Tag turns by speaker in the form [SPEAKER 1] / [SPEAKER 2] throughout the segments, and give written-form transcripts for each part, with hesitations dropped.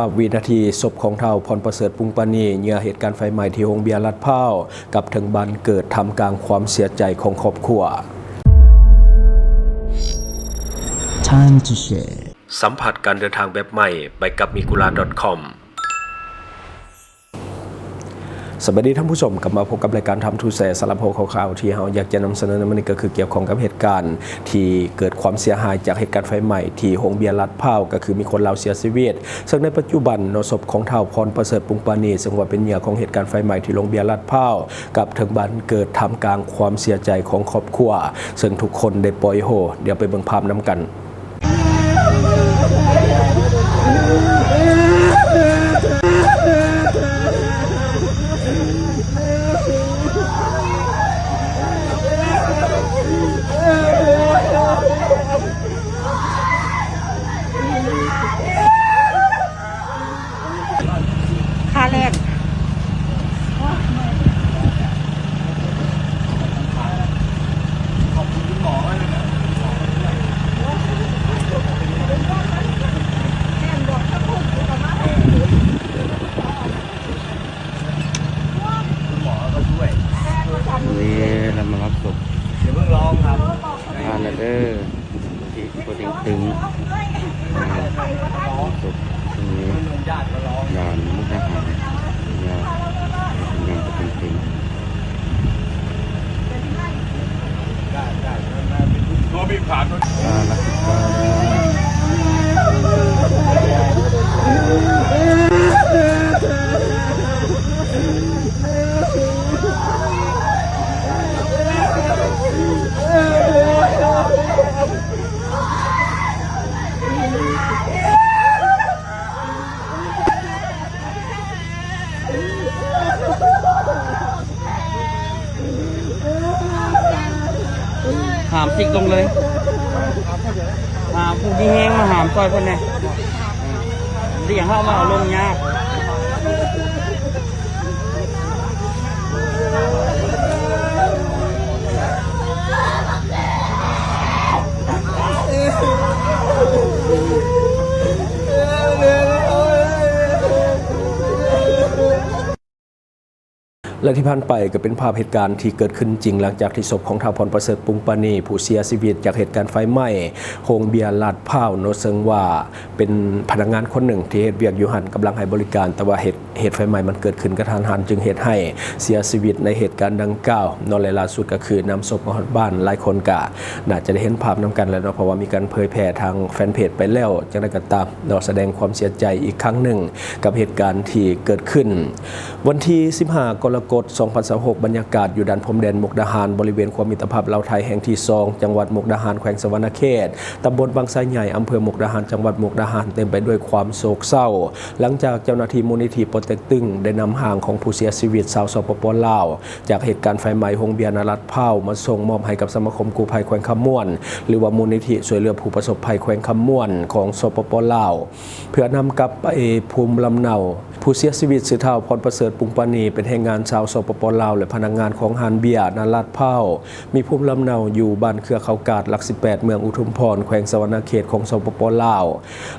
[SPEAKER 1] ภาพวินาทีศพของเฒ่าพรประเสริฐปุงปานีเหยื่อเหตุการณ์ไฟไหม้ที่โรงเบียร์ลาดพร้าวกับถึงบ้านเกิดทำกลางความเสียใจของครอบครัว
[SPEAKER 2] Time to share
[SPEAKER 1] สัมผัสการเดินทางแบบใหม่ไปกับmigula.com สวัสดีท่านผู้ชมกลับมาพบกับรายการทำทูแสสารพัดข่าวที่เราอยากจะนำเสนอในวันนี้ก็คือเกี่ยวข้องกับเหตุการณ์ที่เกิดความเสียหายจากเหตุการณ์ไฟไหม้ที่โรงเบียร์ลาดพร้าวก็คือมีคนลาวเสียชีวิตซึ่งในปัจจุบันศพของเฒ่าพรประเสริฐปุงปานีซึ่งว่าเป็นเหยื่อของเหตุการณ์ไฟไหม้ที่โรงเบียร์ลาดพร้าวกับถึงบ้านเกิดทำกลางความเสียใจของครอบครัวซึ่งทุกคนได้ปล่อยโฮเดี๋ยวไปเบิ่งภาพนํกัน
[SPEAKER 3] ค่าแรก
[SPEAKER 4] นี่เรามารับศพเดี๋ยวเพิ่งร้องครับงานเด้อที่โปรตีนตึงศพตรงนี้ยานมุกดาหารยานโปรตีนตึงตัวบีบขาดรักษหามสิกลงเลยหามผู้ที่แห้งมาหามซอยคนเนี่ยเสียงเข้ามาเอาลงยาก
[SPEAKER 1] และที่ผ่านไปก็เป็นภาพเหตุการณ์ที่เกิดขึ้นจริงหลังจากที่ศพของเฒ่าพรประเสริฐปุงปานีผู้เสียชีวิตจากเหตุการณ์ไฟไหม้โรงเบียร์ลาดพร้าวซึ่งว่าเป็นพนักงานคนหนึ่งที่เฮ็ดเวียกอยู่หันกำลังให้บริการแต่ว่าเหตุไฟไหม้มันเกิดขึ้นกระทันหันจึงเหตุให้เสียชีวิตในเหตุการณ์ดังกล่าวนอนล่าสุดก็คือนำศพมาฮอดบ้านหลายคนก็น่าจะได้เห็นภาพนํกันแล้วเนาะเพราะว่ามีการเผยแพร่ทางแฟนเพจไปแล้วจังได๋ก็ตามแสดงความเสียใจอีกครั้งหนึ่งกับเหตุการณ์ที่เกิดขึ้นวันที่15กรกฎาคม2026บรรยากาศอยู่ด่านพรมแดนมุกดาหารบริเวณความมิตรภาพลาวไทยแห่งที่2จังหวัดมุกดาหารแขวงสะหวรรณเขตตำบลบางไทรใหญ่อำเภอมุกดาหารจังหวัดมุกดาหารเต็มไปด้วยความโศกเศร้าหลังจากเจ้าหน้าที่มูลนิธิปอเต็กตึงได้นำร่างของผู้เสียชีวิตชาวสปป.ลาวจากเหตุการณ์ไฟไหม้โรงเบียร์ลาดพร้าวมาส่งมอบให้กับสมาคมกู้ภัยแขวงคำม่วนหรือว่ามูลนิธิช่วยเหลือผู้ประสบภัยแขวงคำม่วนของสปป.ลาวเพื่อนำกลับไปภูมิลำเนาผู้เสียชีวิตชื่อเฒ่าพรประเสริฐปุงปานีเป็นแรงงานชาวสปป.ลาวและพนักงานของฮานเบียร์ลาดพร้าวมีภูมิลำเนาอยู่บ้านเครือเขากาดหลัก18เมืองอุทุมพรแขวงสะหวรรณเขตของสปป.ลาว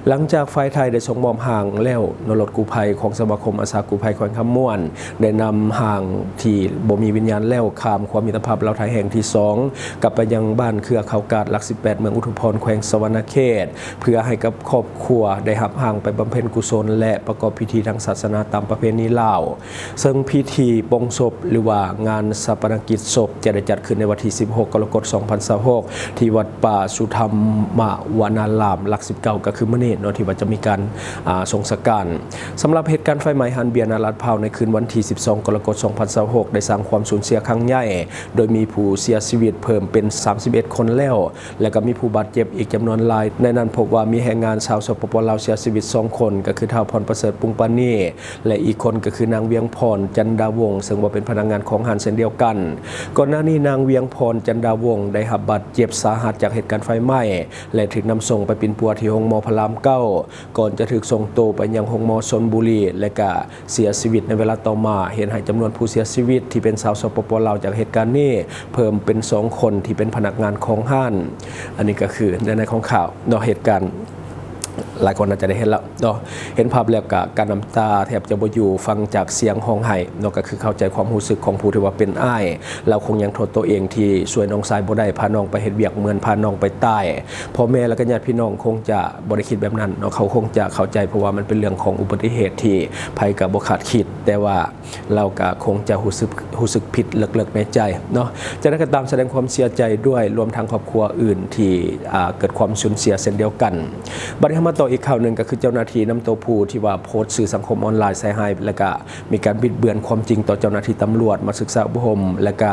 [SPEAKER 1] หลังจากฝ่ายไทยได้ส่งมอบห่างแล้วรถกู้ภัยของสมาคมอาสากู้ภัยแขวงคำม่วนได้นำห่างที่บ่มีวิญญาณแล้วข้ามความมิตรภาพลาวไทยแห่งที่2กลับไปยังบ้านเครือเขากาดหลัก18เมืองอุทุมพรแขวงสะหวรรณเขตเพื่อให้กับครอบครัวได้รับห่างไปบำเพ็ญกุศลและประกอบพิธีทางศาสนาตามประเพณีลาวซึ่งพิธีปลงศพหรือว่างานศาปนกิจศพจะได้จัดขึ้นในวันที่16กรกฎาคม2026ที่วัดป่าสุธรรมวนารามหลัก19ก็คือมื้อนี้เนาะที่ว่าจะมีการทรงสการสำหรับเหตุการณ์ไฟไหม้ฮานเบียร์ลาดพร้าวในคืนวันที่12กรกฎาคม2026ได้สร้างความสูญเสียครั้งใหญ่โดยมีผู้เสียชีวิตเพิ่มเป็น31คนแล้วและก็มีผู้บาดเจ็บอีกจำนวนหลายในนั้นพบว่ามีแรงงานชาวสปป.ลาวเสียชีวิต2คนก็คือเฒ่าพรประเสริฐปุงปานีและอีกคนก็คือนางเวียงพรจันดาวงศ์ซึ่งว่าเป็นพนักงานของห้างเช่นเดียวกันก่อนหน้านี้นางเวียงพรจันดาวงศ์ได้รับบาดเจ็บสาหัสจากเหตุการณ์ไฟไหม้และถูกนำส่งไปปิ่นปัวที่โรงหมอพระราม9ก่อนจะถูกส่งตัวไปยังโรงหมอชลบุรีและก็เสียชีวิตในเวลาต่อมาเห็นให้จำนวนผู้เสียชีวิตที่เป็นชาวสปป.ลาวจากเหตุการณ์นี้เพิ่มเป็น2คนที่เป็นพนักงานของห้างอันนี้ก็คือในของข่าวนอกเหตุการณ์ หลายคนอาจจะได้เห็นแล้วเนาะเห็นภาพแล้วก็การน้ำตาแทบจะบ่อยู่ฟังจากเสียงห้องไห้เนาะก็คือเข้าใจความรู้สึกของผู้ที่ว่าเป็นอ้ายเราคงยังโทษตัวเองที่ช่วยน้องชายบ่ได้พาน้องไปเฮ็ดเวียกเหมือนพาน้องไปตายพ่อแม่แล้วก็ญาติพี่น้องคงจะบ่ได้คิดแบบนั้นเนาะเขาคงจะเข้าใจเพราะว่ามันเป็นเรื่องของอุบัติเหตุที่ภัยก็บ่คาดคิดแต่ว่าเราก็คงจะรู้สึกผิดลึกๆในใจเนาะจากนั้นก็ตามแสดงความเสียใจด้วยรวมทั้งครอบครัวอื่นที่เกิดความสูญเสียเช่นเดียวกันบัดนี้มาต่ออีกข่าวหนึ่งก็คือเจ้าหน้าที่นำตัวผู้ที่ว่าโพสต์สื่อสังคมออนไลน์ใส่ให้แล้วก็มีการบิดเบือนความจริงต่อเจ้าหน้าที่ตำรวจมาศึกษาอบรมแล้วก็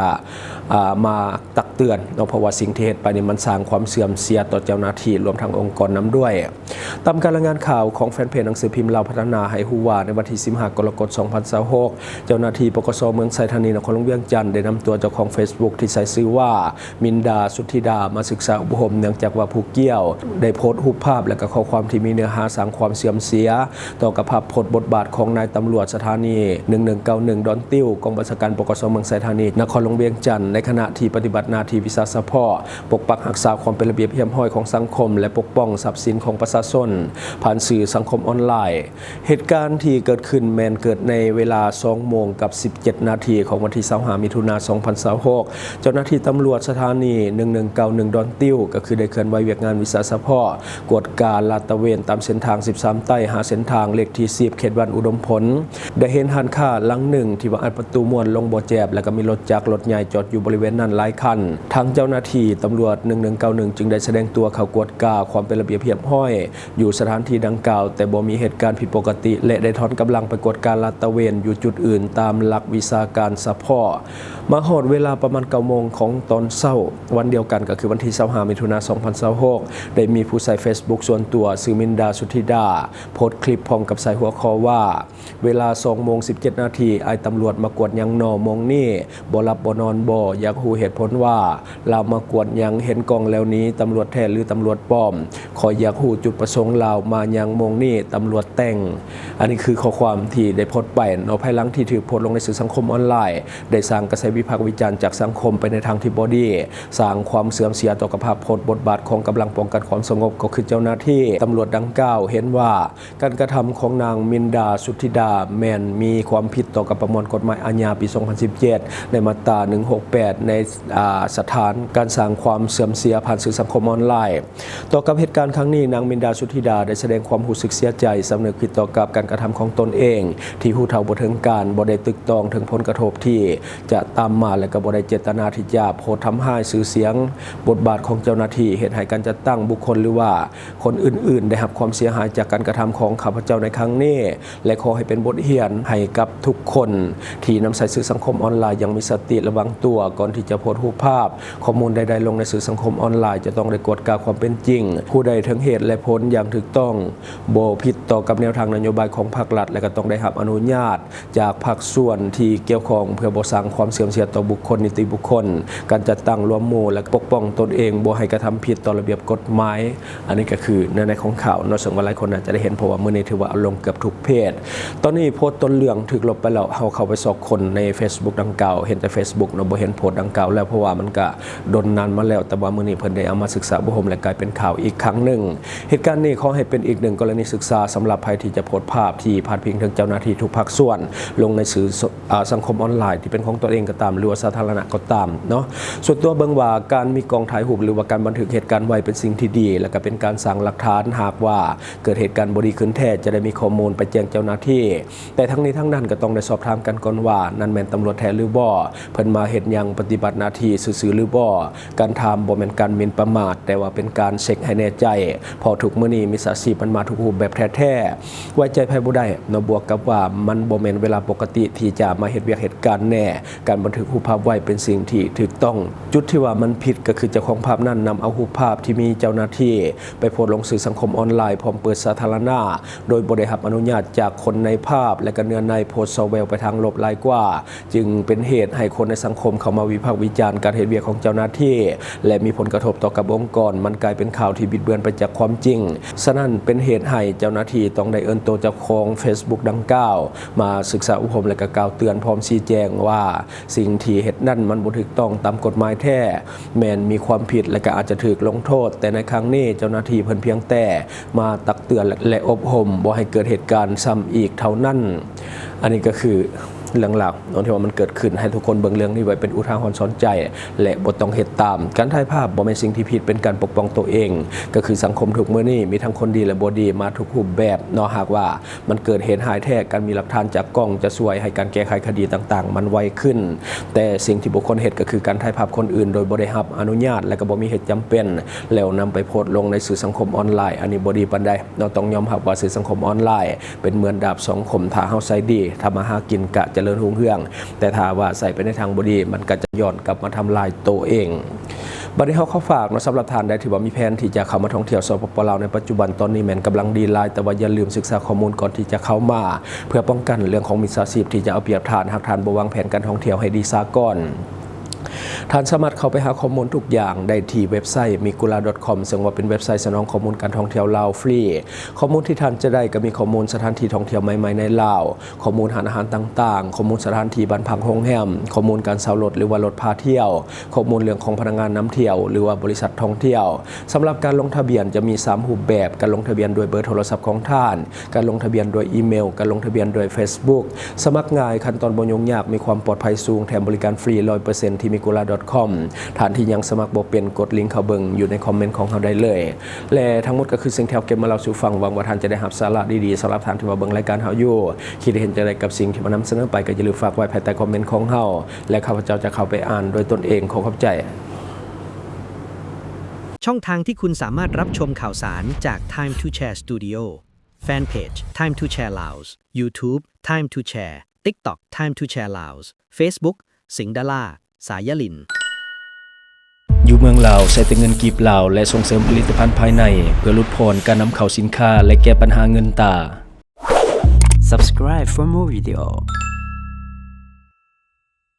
[SPEAKER 1] มาตักเตือนเนาะเพราะว่าสิ่งที่เฮ็ดไปนี่มันสร้างความเสื่อมเสียต่อเจ้าหน้าที่รวมทั้งองค์กรนำด้วยตามการรายงานข่าวของแฟนเพจหนังสือพิมพ์ลาวพัฒนาให้ฮู้ว่าในวันที่15กรกฎาคม2026เจ้าหน้าที่ปกสเมืองไซธานีนครหลวงเวียงจันทร์ได้นำตัวเจ้าของ Facebook ที่ใช้ชื่อว่ามินดาสุทธิดามาศึกษาอบรมเนื่องจากว่าผู้เกี่ยวได้โพสต์รูปภาพและก็ข้อความที่มีเนื้อหาสร้างความเสื่อมเสียต่อกับภาพพจน์บทบาทของนายตำรวจสถานี1191ดอนติ้วกองบัญชาการปกสเมืองไซธานีนครหลวงเวียงจันทร์ในขณะที่ปฏิบัติหน้าที่วิสาสะเพาะปกปักรักษาความเป็นระเบียบเรียบร้อยของสังคมและปกป้องทรัพย์สินของประชาชนผ่านสื่อสังคมออนไลน์เหตุการณ์ที่เกิดขึ้นแม้นเกิดในเวลา 2:17 นาทีของวันที่25มิถุนายน2026เจ้าหน้าที่ตำรวจสถานี1191ดอนติ้วก็คือได้เคลื่อนไหวเวียกงานวิสาสะเพาะกวดการลาดตระเวนตามเส้นทาง13ใต้หาเส้นทางเลขที่10เขตบ้านอุดมผลได้เห็นห้านค้าหลังหนึ่งที่ว่าอัดประตูม้วนลงบ่อแจบแล้วก็มีรถจักรรถใหญ่จอดอยู่บริเวณนั้นหลายคันทางเจ้าหน้าที่ตำรวจ1191จึงได้แสดงตัวเข้ากวดกาความเป็นระเบียบเรียบร้อยอยู่สถานที่ดังกล่าวแต่บ่มีเหตุการณ์ผิดปกติและได้ถอนกำลังไปกวดการลาดตระเวนอยู่จุดอื่นตามหลักวิชาการสะเพาะมาฮอดเวลาประมาณ 9 โมงของตอนเช้าวันเดียวกันก็คือวันที่25มิถุนายน2026ได้มีผู้ใช้ Facebook ส่วนตัวชื่อมินดาสุทธิดาโพสต์คลิปพร้อมกับใส่หัวข้อว่าเวลา 2:17 นาทีไอ้ตำรวจมากวดยังนอมองนี่บ่หลับบ่นอนบ่อยากฮู้เหตุผลว่าเรามากวดยังเห็นกองแล้วนี้ตำรวจแท้หรือตำรวจปลอมขออยากฮู้จุดประสงค์เรามายังมองนี่ตำรวจแต่งอันนี้คือข้อความที่ได้โพสต์ไปเนาะภายหลังที่ถูกโพสต์ลงในสื่อสังคมออนไลน์ได้สร้างกระแสวิพากษ์วิจารณ์จากสังคมไปในทางที่บ่ดีสร้างความเสื่อมเสียต่อภาพพจน์บทบาทของกำลังป้องกันความสงบก็คือเจ้าหน้าที่ตำรวจดังกล่าวเห็นว่าการกระทำของนางมินดาสุทธิดาแมนมีความผิดต่อกับประมวลกฎหมายอาญาปี 2017 ในมาตรา 168 ในสถานการสร้างความเสื่อมเสียผ่านสื่อสังคมออนไลน์ต่อกับเหตุการณ์ครั้งนี้นางมินดาสุทธิดาได้แสดงความรู้สึกเสียใจสำนึกผิดต่อกับการกระทำของตนเองที่ผู้เฒ่าบ่ถึงการบ่ได้ตึกตองถึงผลกระทบที่จะตามมาและก็บ่ได้เจตนาที่จะโพสต์ทำให้ชื่อเสียงบทบาทของเจ้าหน้าที่เหตุให้การจัดตั้งบุคคลหรือว่าคนอื่นๆได้รับความเสียหายจากการกระทำของข้าพเจ้าในครั้งนี้และขอให้เป็นบทเรียนให้กับทุกคนที่นำใส่สื่อสังคมออนไลน์ยังมีสติระวังตัวก่อนที่จะโพสต์รูปภาพข้อมูลใดๆลงในสื่อสังคมออนไลน์จะต้องได้กวดกาความเป็นจริงผู้ใดถึงเหตุและผลอย่างถูกต้องบ่ผิดต่อกับแนวทางนโยบายของภาครัฐและก็ต้องได้รับอนุญาตจากภาคส่วนที่เกี่ยวข้องเพื่อบ่สร้างความเสื่อมเสียต่อบุคคลนิติบุคคลการจัดตั้งรวมหมู่และปกป้องตนเองบ่ให้กระทำผิดต่อระเบียบกฎหมายอันนี้ก็คือในของข่าวเนาะซึ่งว่าหลายคนอาจจะได้เห็นเพราะว่ามื้อนี้ถือว่าเอาลงเกือบทุกเพจตอนนี้โพสต์ต้นเรื่องถูกลบไปแล้วเฮาเข้าไปสอบคนใน Facebook ดังกล่าวเห็นแต่ Facebook เนาะบ่เห็นโพสต์ดังกล่าวแล้วเพราะว่ามันก็ดนนานมาแล้วแต่ว่ามื้อนี้เพิ่นได้เอามาศึกษาบ่ห่มและกลายเป็นข่าวอีกครั้งหนึ่งเหตุการณ์นี้ขอให้เป็นอีกหนึ่งกรณีศึกษาสำหรับใครที่จะโพสต์ภาพที่พาดพิงถึงเจ้าหน้าที่ทุกภาคส่วนลงในสื่อสังคมออนไลน์ที่เป็นของตัวเองก็ตามหรือว่าสาธารณะก็ตามเนาะส่วนตัวเบิ่งว่าการมีกองถ่ายรูปหรือว่าการบันทึกเหตุการณ์ไว้เป็นสิ่งที่ดีและก็เป็นการสร้างหลักฐานหากว่าเกิดเหตุการณ์บ่ดีขึ้นแท้จะได้มีข้อมูลไปแจ้งเจ้าหน้าที่แต่ทั้งนี้ทั้งนั้นก็ต้องได้สอบถามกันก่อนว่านั่นแม่นตำรวจแท้หรือบ่เพิ่นมาเฮ็ดหยังปฏิบัติหน้าที่ซื่อๆหรือบ่การทำบ่แม่นการหมิ่นประมาทแต่ว่าเป็นการเช็คให้แน่ใจพอทุกมื้อนี้มิจฉาชีพมันมาทุกรูปแบบแท้ๆไว้ใจไผบ่ได้เนาะบวกกับว่ามันบ่แม่นเวลาปกติที่จะมาเฮ็ดเวียกเหตุการณ์แน่การบันทึกรูปภาพไว้เป็นสิ่งที่ถูกต้องจุดที่ว่ามันผิดก็คือเจ้าของภาพนั้นนำเอารูปภาพที่มีเจ้าหน้าที่ไปโพสต์ลงสื่อสังคมออนไลน์พร้อมเปิดสาธารณะโดยบ่ได้รับอนุญาตจากคนในภาพและก็เนื้อในโพสต์ซอฟต์แวร์ไปทางลบหลายกว่าจึงเป็นเหตุให้คนในสังคมเข้ามาวิพากษ์วิจารณ์การเฮ็ดเวียกของเจ้าหน้าที่และมีผลกระทบต่อกับองค์กรมันกลายเป็นข่าวที่บิดเบือนไปจากความจริงฉะนั้นเป็นเหตุให้เจ้าหน้าที่ต้องได้เอิ้นตัวเจ้าของ Facebook ดังกล่าวมาศึกษาอบรมและก็กล่าวเตือนพร้อมชี้แจงว่าสิ่งที่เฮ็ดนั้นมันบ่ถูกต้องตามกฎหมายแท้แม้นมีความผิดและก็อาจจะถูกลงโทษแต่ในครั้งนี้เจ้าหน้าที่เพิ่นเพียงแต่ มาตักเตือนและอบรมบ่ให้เกิดเหตุการณ์ซ้ำอีกเท่านั้นอันนี้ก็คือเรื่องราวที่ว่ามันเกิดขึ้นให้ทุกคนเบิ่งเรื่องนี้ไว้เป็นอุทาหรณ์สอนใจและบ่ต้องเฮ็ดตามการถ่ายภาพบ่แม่นสิ่งที่ผิดเป็นการปกป้องตัวเองก็คือสังคมทุกมื้อนี้มีทั้งคนดีและบ่ดีมาทุกรูปแบบเนาะหากว่ามันเกิดเหตุหายแท้การมีหลักฐานจากกล้องจะช่วยให้การแก้ไขคดีต่างๆมันไวขึ้นแต่สิ่งที่บุคคลเฮ็ดก็คือการถ่ายภาพคนอื่นโดยบ่ได้รับอนุญาตและก็บ่มีเหตุจำเป็นแล้วนำไปโพสต์ลงในสื่อสังคมออนไลน์อันนี้บ่ดีปานใดเราต้องยอมรับว่าสื่อสังคมออนไลน์เป็นเหมือนดาบสองคมถ้าเฮาใช้ดีทำมาหากินกะเจริญรุ่งเรืองแต่ถ้าว่าใส่ไปในทางบ่ดีมันก็จะย้อนกลับมาทำลายตัวเองบัดนี้เฮาเข้าฝากเนาะสำหรับท่านใดที่ว่ามีแผนที่จะเข้ามาท่องเที่ยวสปป.ลาวในปัจจุบันตอนนี้แม่นกำลังดีหลายแต่ว่าอย่าลืมศึกษาข้อมูลก่อนที่จะเข้ามาเพื่อป้องกันเรื่องของมิจฉาชีพที่จะเอาเปรียบท่านหากท่านบ่วางแผนการท่องเที่ยวให้ดีซะก่อนท่านสามารถเข้าไปหาข้อมูลทุกอย่างได้ที่เว็บไซต์ migula.com ซึ่งว่าเป็นเว็บไซต์สนองข้อมูลการท่องเที่ยวลาวฟรีข้อมูลที่ท่านจะได้ก็มีข้อมูลสถานที่ท่องเที่ยวใหม่ๆในลาวข้อมูลร้านอาหารต่างๆข้อมูลสถานที่บ้านพักโรงแรมข้อมูลการเช่ารถหรือว่ารถพาเที่ยวข้อมูลเรื่องของพนักงานนำเที่ยวหรือว่าบริษัทท่องเที่ยวสำหรับการลงทะเบียนจะมี3รูปแบบการลงทะเบียนโดยเบอร์โทรศัพท์ของท่านการลงทะเบียนโดยอีเมลการลงทะเบียนโดย Facebook สมัครง่ายขั้นตอนบ่ยุ่งยากมีความปลอดภัยสูงแถมบริการฟรี 100% ที่ migula.comท่านที่ยังสมัครบ่เป็นกดลิงก์เข้าเบิ่งอยู่ในคอมเมนต์ของเราได้เลยและทั้งหมดก็คือสิ่งที่เราเก็บมาเล่าสู่ฟังหวังว่าท่านจะได้รับสาระดีๆสำหรับท่านที่มาเบิ่งรายการเฮาอยู่คิดเห็นจังไดกับสิ่งที่มานำเสนอไปก็อย่าลืมฝากไว้ภายใต้คอมเมนต์ของเฮาและข้าพเจ้าจะเข้าไปอ่านโดยตนเองขอขอบใจ
[SPEAKER 3] ช่องทางที่คุณสามารถรับชมข่าวสารจาก Time to Share Studio Fanpage Time to Share Laos YouTube Time to Share TikTok Time to Share Laos Facebook สิงห์ดาราสายลิน
[SPEAKER 1] อยู่เมืองลาวใช้แต่เงินกีบลาวและส่งเสริมผลิตภัณฑ์ภายในเพื่อลดพรการนำเข้าสินค้าและแก้ปัญหาเงินตา
[SPEAKER 2] Subscribe for more video.